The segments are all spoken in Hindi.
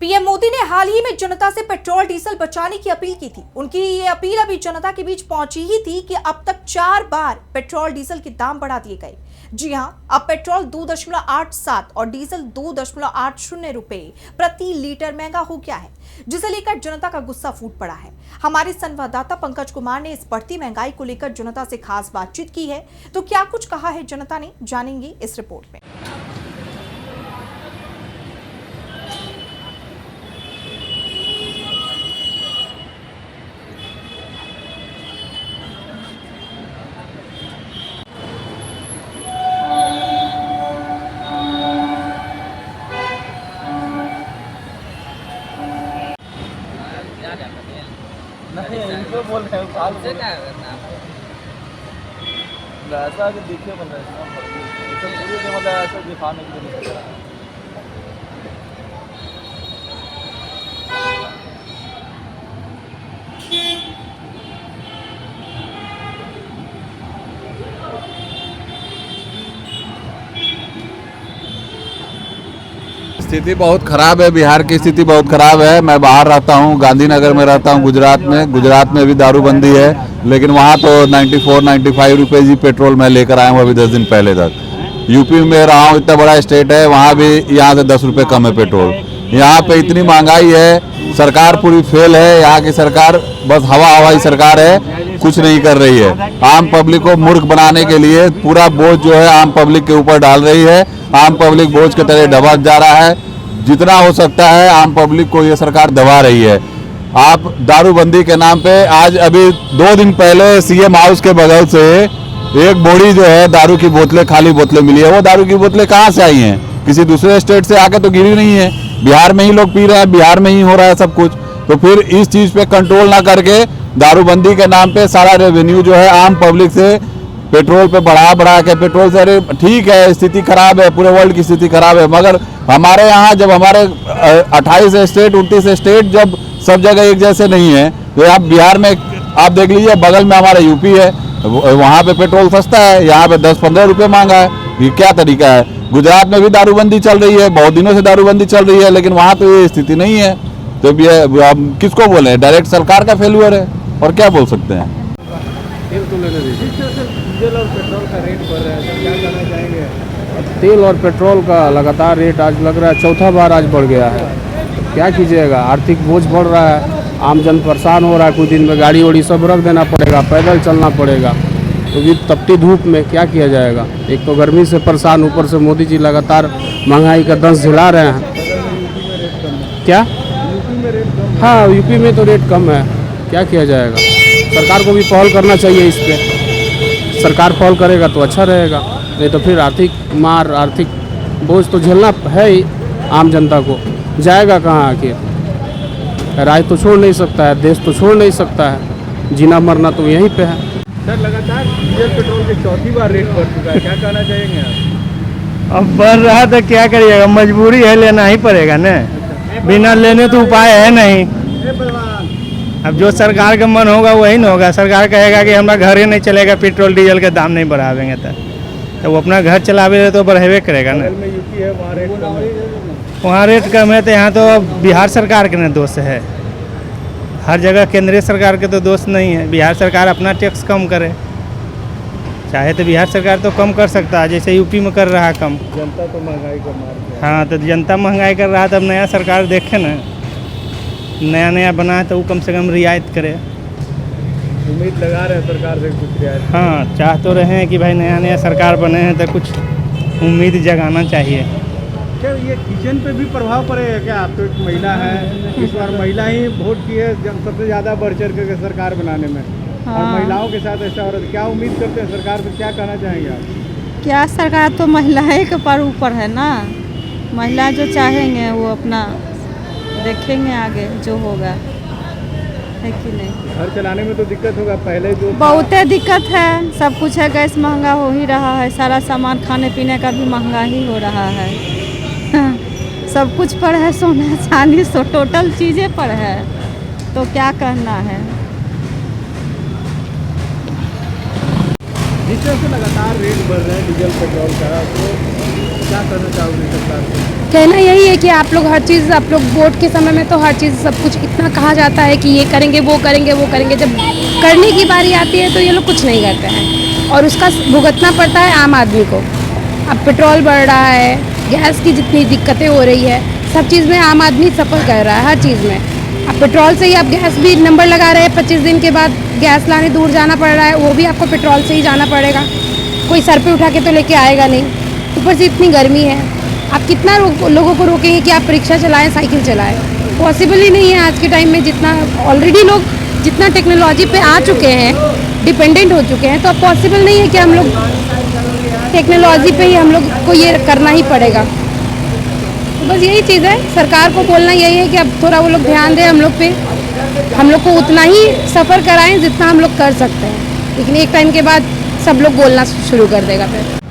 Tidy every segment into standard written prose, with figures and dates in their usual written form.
पीएम मोदी ने हाल ही में जनता से पेट्रोल डीजल बचाने की अपील की थी। उनकी ये अपील अभी जनता के बीच पहुंची ही थी कि अब तक 4 बार पेट्रोल डीजल के दाम बढ़ा दिए गए। जी हां, अब पेट्रोल 2.87 और डीजल 2.80 रुपए प्रति लीटर महंगा हो गया है, जिसे लेकर जनता का गुस्सा फूट पड़ा है। हमारे संवाददाता पंकज कुमार ने इस बढ़ती महंगाई को लेकर जनता से खास बातचीत की है। तो क्या कुछ कहा है जनता ने, जानेंगे इस रिपोर्ट में। नहीं इनको बोल रहे हैं साल से क्या करना ऐसा कि देखिए मतलब ऐसा पूरे के मतलब ऐसा दिखाने के लिए स्थिति बहुत खराब है। बिहार की स्थिति बहुत खराब है। मैं बाहर रहता हूँ, गांधीनगर में रहता हूँ, गुजरात में भी दारूबंदी है, लेकिन वहाँ तो 94-95 रुपये ही पेट्रोल मैं लेकर आया हूँ अभी 10 दिन पहले तक। यूपी में रहा हूँ, इतना बड़ा स्टेट है, वहाँ भी यहाँ से 10 रुपये कम है पेट्रोल। यहाँ पे इतनी महंगाई है, सरकार पूरी फेल है। यहाँ की सरकार बस हवाई सरकार है, कुछ नहीं कर रही है। आम पब्लिक को मूर्ख बनाने के लिए पूरा बोझ जो है आम पब्लिक के ऊपर डाल रही है। आम पब्लिक बोझ के तरह दबा जा रहा है। जितना हो सकता है आम पब्लिक को ये सरकार दबा रही है। आप दारूबंदी के नाम पे आज अभी 2 दिन पहले सीएम हाउस के बगल से एक बोरी जो है दारू की बोतलें, खाली बोतलें मिली है। वो दारू की बोतलें कहाँ से आई हैं? किसी दूसरे स्टेट से आके तो गिरी नहीं है। बिहार में ही लोग पी रहे हैं, बिहार में ही हो रहा है सब कुछ। तो फिर इस चीज पे कंट्रोल ना करके दारूबंदी के नाम पे सारा रेवेन्यू जो है आम पब्लिक से पेट्रोल पे बढ़ा के पेट्रोल से, अरे ठीक है स्थिति खराब है, पूरे वर्ल्ड की स्थिति खराब है, मगर हमारे यहाँ जब हमारे 28 स्टेट 29 स्टेट जब सब जगह एक जैसे नहीं है, तो आप बिहार में आप देख लीजिए, बगल में हमारा यूपी है, वहाँ पे पेट्रोल सस्ता है, यहाँ पे 10-15 रुपये मांगा है। ये क्या तरीका है? गुजरात में भी दारूबंदी चल रही है, बहुत दिनों से दारूबंदी चल रही है, लेकिन वहाँ तो ये स्थिति नहीं है। तो अब किसको बोले? डायरेक्ट सरकार का फेल्यूर है, और क्या बोल सकते हैं। डीजल और पेट्रोल का रेट बढ़ रहा है, तो क्या करना चाहेंगे? तेल और पेट्रोल का लगातार रेट आज लग रहा है चौथा बार आज बढ़ गया है। तो क्या कीजिएगा, आर्थिक बोझ बढ़ रहा है, आम जन परेशान हो रहा है। कुछ दिन में गाड़ी वाड़ी सब रख देना पड़ेगा, पैदल चलना पड़ेगा। तो भी तपती धूप में क्या किया जाएगा? एक तो गर्मी से परेशान, ऊपर से मोदी जी लगातार महंगाई का दंश झेला रहे हैं। क्या यूपी में रेट कम? हाँ, यूपी में तो रेट कम है, क्या किया जाएगा? सरकार को भी पहल करना चाहिए इस पर। सरकार पहल करेगा तो अच्छा रहेगा, नहीं तो फिर आर्थिक बोझ तो झेलना है ही आम जनता को। जाएगा कहाँ आखिर? राज्य तो छोड़ नहीं सकता है, देश तो छोड़ नहीं सकता है, जीना मरना तो यहीं पे है। सर, लगातार डीजल पेट्रोल के चौथी बार रेट बढ़ चुका है, क्या कहना चाहेंगे आप? अब बढ़ रहा तो क्या करिएगा, मजबूरी है, लेना ही पड़ेगा ना। बिना लेने तो उपाय है नहीं। अब जो सरकार का मन होगा वही ना होगा। सरकार कहेगा कि हमारा घर ही नहीं चलेगा, पेट्रोल डीजल के दाम नहीं बढ़ावेंगे, तो वो अपना घर चलावे तो बढ़ेबे करेगा ना। में यूपी है, वहाँ रेट कम है। वहाँ रेट कम है तो यहाँ तो बिहार सरकार के ना दोष है। हर जगह केंद्रीय सरकार के तो दोष नहीं है। बिहार सरकार अपना टैक्स कम करे, चाहे तो बिहार सरकार तो कम कर सकता है, जैसे यूपी में कर रहा है कम। जनता तो महंगाई का मार है। हाँ, तो जनता महंगाई कर रहा है, तब नया सरकार देखे ना, नया बना है तो वो कम से कम रियायत करे। उम्मीद लगा रहे हैं सरकार से कुछ रियायत। हाँ, चाह तो रहे हैं कि भाई नया सरकार बने हैं तो कुछ उम्मीद जगाना चाहिए। क्या ये किचन पे भी प्रभाव पड़ेगा क्या? आप तो एक महिला है, इस बार महिला ही वोट की है सबसे ज़्यादा बढ़ चढ़ के सरकार बनाने में। हाँ। और महिलाओं के साथ ऐसा हो रहा है, क्या उम्मीद करते हैं सरकार पे, क्या कहना चाहेंगे आप? क्या, सरकार तो महिलाएं के पर ऊपर है ना। महिला जो चाहेंगे वो अपना देखेंगे, आगे जो होगा, है कि नहीं। घर चलाने में तो दिक्कत होगा, पहले जो बहुत दिक्कत है, सब कुछ है, गैस महंगा हो ही रहा है, सारा सामान खाने पीने का भी महंगा ही हो रहा है। सब कुछ पर है, सोना चांदी सो टोटल चीज़ें पर है, तो क्या कहना है। जिस तरह से लगातार रेट बढ़ रहे हैं डीजल पेट्रोल का, तो क्या करना चाहोगे सरकार को? कहना यही है कि आप लोग हर चीज़, आप लोग वोट के समय में तो हर चीज़ सब कुछ इतना कहा जाता है कि ये करेंगे वो करेंगे वो करेंगे, जब करने की बारी आती है तो ये लोग कुछ नहीं करते हैं और उसका भुगतना पड़ता है आम आदमी को। अब पेट्रोल बढ़ रहा है, गैस की जितनी दिक्कतें हो रही है, सब चीज़ में आम आदमी सफ़र कर रहा है हर चीज़ में। अब पेट्रोल से ही आप गैस भी नंबर लगा रहे हैं, 25 दिन के बाद गैस लाने दूर जाना पड़ रहा है, वो भी आपको पेट्रोल से ही जाना पड़ेगा, कोई सर पे उठा के तो लेके आएगा नहीं। ऊपर से इतनी गर्मी है, आप कितना लोगों को रोकेंगे कि आप रिक्शा चलाएं, साइकिल चलाएं? पॉसिबल ही नहीं है आज के टाइम में। जितना ऑलरेडी लोग जितना टेक्नोलॉजी पे आ चुके हैं, डिपेंडेंट हो चुके हैं, तो अब पॉसिबल नहीं है कि हम लोग टेक्नोलॉजी पे ही हम लोग को ये करना ही पड़ेगा। तो बस यही चीज़ है, सरकार को बोलना यही है कि अब थोड़ा वो लोग ध्यान दें हम लोग पे, हम लोग को उतना ही सफ़र कराएं जितना हम लोग कर सकते हैं, लेकिन एक टाइम के बाद सब लोग बोलना शुरू कर देगा फिर।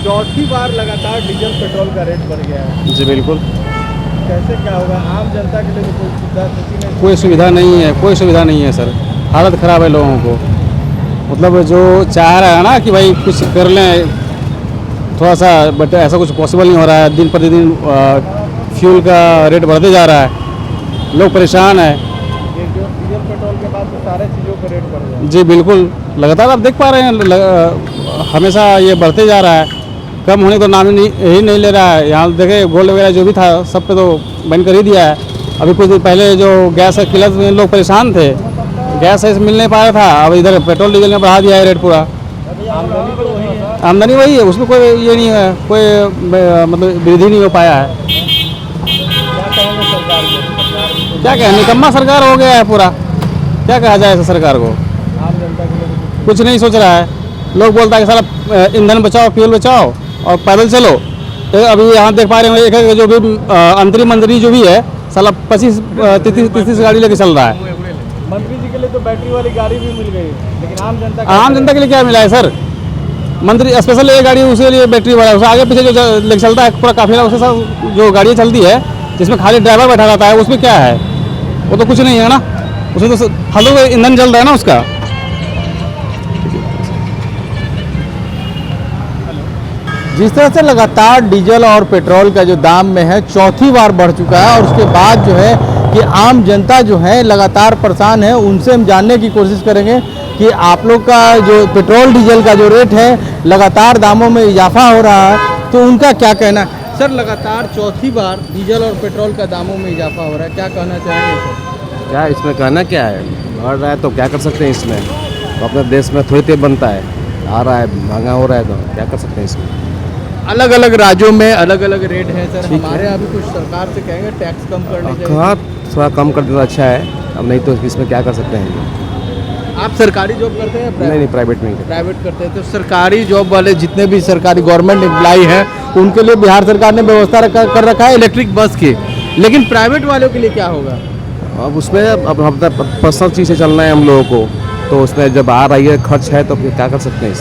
चौथी बार लगातार डीजल पेट्रोल का रेट बढ़ गया है, जी बिल्कुल। कैसे क्या होगा? आम जनता के लिए तो कोई सुविधा नहीं। कोई सुविधा नहीं है, कोई सुविधा नहीं है सर, हालत ख़राब है लोगों को। मतलब जो चाह रहा है ना कि भाई कुछ कर लें थोड़ा सा, बट ऐसा कुछ पॉसिबल नहीं हो रहा है। दिन प्रतिदिन फ्यूल का रेट बढ़ते जा रहा है, लोग परेशान हैं। ये जो डीजल पेट्रोल के बाद तो सारे चीज़ों का रेट बढ़ गया है। जी बिल्कुल, लगातार आप देख पा रहे हैं हमेशा ये बढ़ते जा रहा है, कम होने को नाम ही नहीं ले रहा है। यहाँ देखे गोल्ड वगैरह जो भी था सब पे तो बंद कर ही दिया है। अभी कुछ दिन पहले जो गैस का किल्लत में लोग परेशान थे, गैस ऐसे मिल नहीं पा रहा था, अब इधर पेट्रोल डीजल ने बढ़ा दिया है रेट पूरा। आमदनी वही है, उसमें कोई ये नहीं है, कोई मतलब वृद्धि नहीं हो पाया है। क्या कहें, निकम्मा सरकार हो गया है पूरा, क्या कहा जाए ऐसे सरकार को? आम जनता के लिए कुछ नहीं सोच रहा है। लोग बोलता है कि साला ईंधन बचाओ, फ्यूल बचाओ और पैदल चलो। तो अभी यहाँ देख पा रहे हैं एक जो भी अंतरिम मंत्री जो भी है, साला 25-30 गाड़ी लेके चल रहा है। मंत्री जी के लिए तो बैटरी वाली गाड़ी भी मिल गई, लेकिन आम जनता के लिए क्या मिला है सर? मंत्री स्पेशल एक गाड़ी उसके लिए बैटरी वाला, उससे आगे पीछे जो लेके चलता है पूरा काफिला, उसके साथ जो गाड़ी चलती है जिसमें खाली ड्राइवर बैठा रहता है, उसमें क्या है? वो तो कुछ नहीं है ना, उसमें तो फालतू ईंधन जल रहा है ना उसका। जिस तरह से लगातार डीजल और पेट्रोल का जो दाम में है चौथी बार बढ़ चुका है, और उसके बाद जो है कि आम जनता जो है लगातार परेशान है। उनसे हम जानने की कोशिश करेंगे कि आप लोग का जो पेट्रोल डीजल का जो रेट है लगातार दामों में इजाफा हो रहा है, तो उनका क्या कहना है? सर, लगातार चौथी बार डीजल और पेट्रोल का दामों में इजाफा हो रहा है, क्या कहना चाहेंगे सर? क्या इसमें कहना क्या है, बढ़ रहा है तो क्या कर सकते हैं इसमें? तो अपने देश में थोड़ी देर बनता है, आ रहा है महंगा हो रहा है तो क्या कर सकते हैं इसमें? अलग अलग राज्यों में अलग अलग रेट है सर, हमारे यहाँ भी कुछ सरकार से कहेंगे टैक्स कम करने चाहिए। हाँ, थोड़ा कम कर देना अच्छा है, अब नहीं तो इसमें क्या कर सकते हैं? आप सरकारी जॉब करते हैं? नहीं, प्राइवेट में प्राइवेट करते हैं। तो सरकारी जॉब वाले जितने भी सरकारी गवर्नमेंट एम्प्लॉय हैं, उनके लिए बिहार सरकार ने व्यवस्था कर रखा है इलेक्ट्रिक बस की, लेकिन प्राइवेट वालों के लिए क्या होगा? अब उसमें अब हम पर्सनल चीज़ से चलना है हम लोगों को, तो उसमें जब आ रही है खर्च है तो फिर क्या कर सकते हैं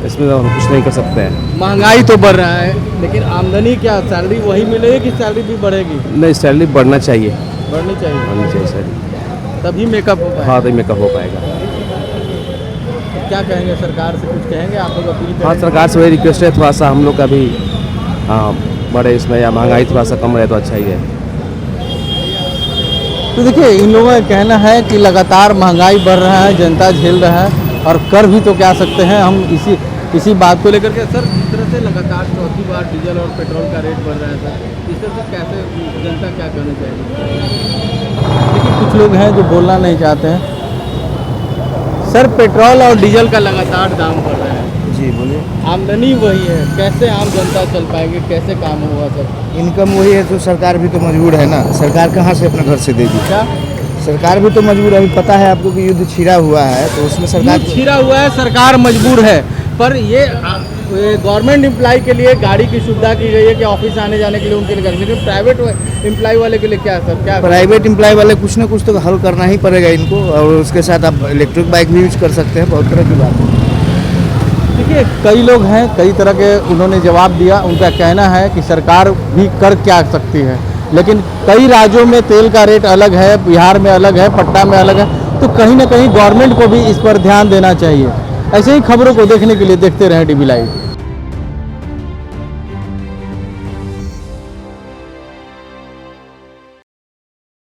इसमें तो हम कुछ नहीं कर सकते हैं। महंगाई तो बढ़ रहा है, लेकिन आमदनी क्या, सैलरी वही मिलेगी कि सैलरी भी बढ़ेगी? नहीं, सैलरी बढ़ना चाहिए, बढ़नी चाहिए, बढ़नी चाहिए सैलरी, तभी मेकअप हो पाएगा। हाँ, तभी मेकअप हो पाएगा। क्या कहेंगे सरकार से, कुछ कहेंगे आप लोग? अपील हाँ, सरकार से वही रिक्वेस्ट है, थोड़ा सा हम लोग का भी हाँ बढ़े इसमें, या महंगाई थोड़ा सा कम रहे तो अच्छा ही है। तो देखिए, इन लोगों का कहना है कि लगातार महंगाई बढ़ रहा है, जनता झेल रहा है, और कर भी तो क्या सकते हैं हम इसी बात को लेकर के। सर, जिस तरह से लगातार चौथी बार डीजल और पेट्रोल का रेट बढ़ रहा है सर, इस तरह से कैसे जनता क्या करना चाहिए? देखिए, कुछ लोग हैं जो बोलना नहीं चाहते हैं। सर, पेट्रोल और डीजल का लगातार दाम बढ़ रहा है। जी बोलिए। आमदनी वही है, कैसे आम जनता चल पाएगी, कैसे काम होगा सर? इनकम वही है तो सरकार भी तो मजबूर है ना, सरकार कहाँ से अपने घर से देगी? क्या सरकार भी तो मजबूर है। अभी पता है आपको कि युद्ध छिड़ा हुआ है, तो उसमें सरकार छिड़ा हुआ है, सरकार मजबूर है। पर ये गवर्नमेंट एम्प्लॉय के लिए गाड़ी की सुविधा की गई है कि ऑफिस आने जाने के लिए उनके लिए, लेकिन प्राइवेट एम्प्लॉय वाले के लिए क्या सर? क्या प्राइवेट एम्प्लॉय वाले कुछ ना कुछ तो हल करना ही पड़ेगा इनको, और उसके साथ आप इलेक्ट्रिक बाइक भी यूज कर सकते हैं, बहुत तरह की बात है। देखिए, कई लोग हैं, कई तरह के उन्होंने जवाब दिया। उनका कहना है कि सरकार भी कर क्या सकती है, लेकिन कई राज्यों में तेल का रेट अलग है, बिहार में अलग है, पटना में अलग है, तो कहीं ना कहीं गवर्नमेंट को भी इस पर ध्यान देना चाहिए। ऐसे ही खबरों को देखने के लिए देखते रहें DB लाइव।